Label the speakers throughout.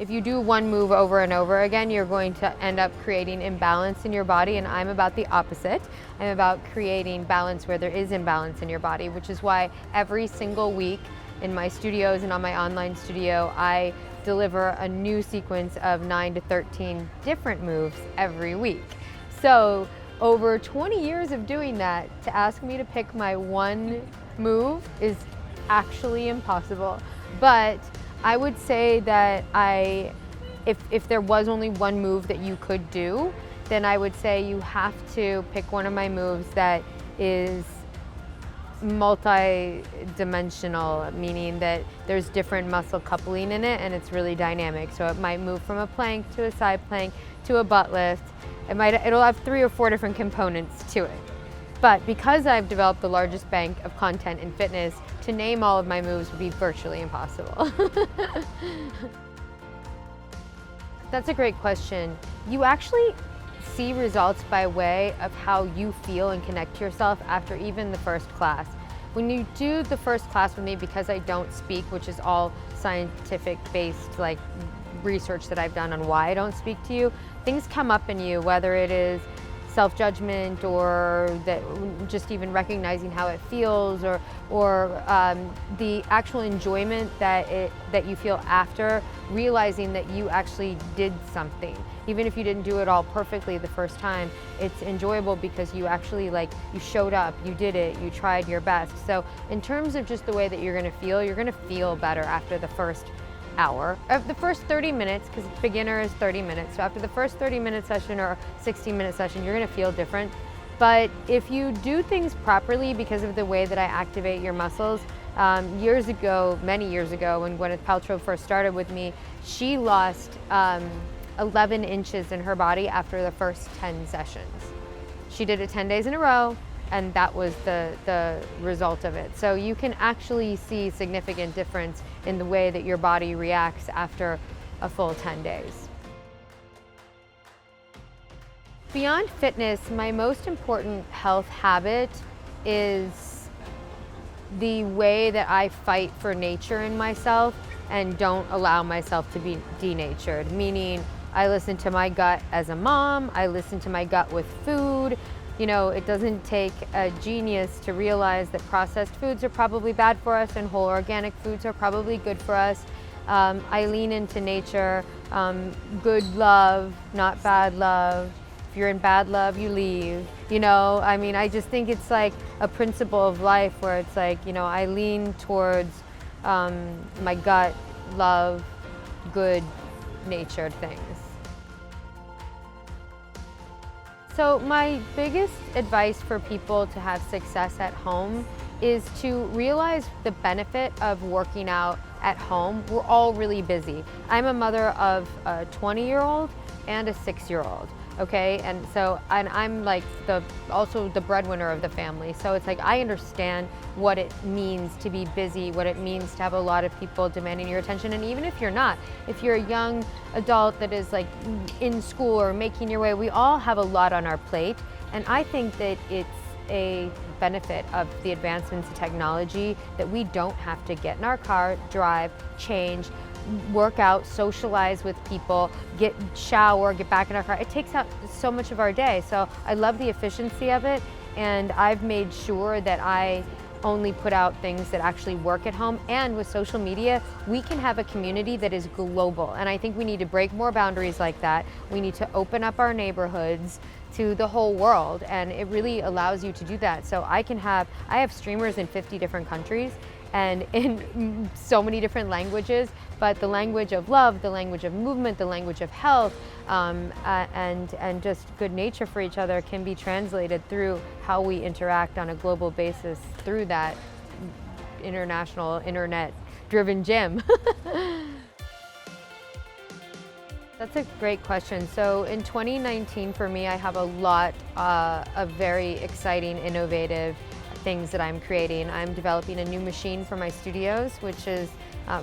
Speaker 1: if you do one move over and over again, you're going to end up creating imbalance in your body, and I'm about the opposite. I'm about creating balance where there is imbalance in your body, which is why every single week in my studios and on my online studio, I deliver a new sequence of 9 to 13 different moves every week. So over 20 years of doing that, to ask me to pick my one move is actually impossible. But I would say that if there was only one move that you could do, then I would say you have to pick one of my moves that is multi-dimensional, meaning that there's different muscle coupling in it and it's really dynamic. So it might move from a plank to a side plank to a butt lift. It'll have 3 or 4 different components to it. But because I've developed the largest bank of content in fitness, to name all of my moves would be virtually impossible. That's a great question. You actually see results by way of how you feel and connect to yourself after even the first class. When you do the first class with me, because I don't speak, which is all scientific based, like research that I've done on why I don't speak to you, things come up in you, whether it is self-judgment or that just even recognizing how it feels, or the actual enjoyment that you feel after realizing that you actually did something. Even if you didn't do it all perfectly the first time, it's enjoyable because you actually you showed up, you did it, you tried your best. So in terms of just the way that you're gonna feel better after the first hour. The first 30 minutes, because beginner is 30 minutes, so after the first 30-minute session or 60-minute session, you're going to feel different. But if you do things properly because of the way that I activate your muscles, years ago, many years ago, when Gwyneth Paltrow first started with me, she lost 11 inches in her body after the first 10 sessions. She did it 10 days in a row, and that was the result of it. So you can actually see significant difference in the way that your body reacts after a full 10 days. Beyond fitness, my most important health habit is the way that I fight for nature in myself and don't allow myself to be denatured, meaning I listen to my gut as a mom, I listen to my gut with food. You know, it doesn't take a genius to realize that processed foods are probably bad for us and whole organic foods are probably good for us. I lean into nature, good love, not bad love. If you're in bad love, you leave. You know, I mean, I just think it's like a principle of life where it's like, you know, I lean towards my gut, love, good natured things. So my biggest advice for people to have success at home is to realize the benefit of working out at home. We're all really busy. I'm a mother of a 20-year-old and a 6-year-old. Okay, and I'm like also the breadwinner of the family. So it's like I understand what it means to be busy, what it means to have a lot of people demanding your attention. And even if you're not, if you're a young adult that is like in school or making your way, we all have a lot on our plate. And I think that it's a benefit of the advancements in technology that we don't have to get in our car, drive, change, work out, socialize with people, shower, get back in our car. It takes out so much of our day. So I love the efficiency of it, and I've made sure that I only put out things that actually work at home. And with social media, we can have a community that is global. And I think we need to break more boundaries like that. We need to open up our neighborhoods to the whole world, and it really allows you to do that. So I have streamers in 50 different countries and in so many different languages, but the language of love, the language of movement, the language of health, and just good nature for each other can be translated through how we interact on a global basis through that international, internet-driven gym. That's a great question. So in 2019 for me, I have a lot of very exciting, innovative things that I'm creating. I'm developing a new machine for my studios, which is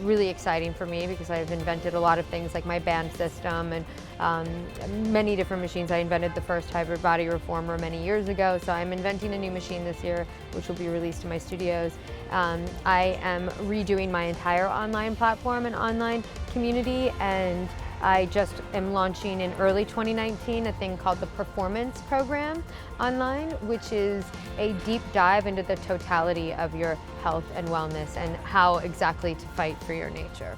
Speaker 1: really exciting for me because I've invented a lot of things like my band system and many different machines. I invented the first hybrid body reformer many years ago, so I'm inventing a new machine this year which will be released in my studios. I am redoing my entire online platform and online community, and I just am launching in early 2019 a thing called the Performance Program online, which is a deep dive into the totality of your health and wellness and how exactly to fight for your nature.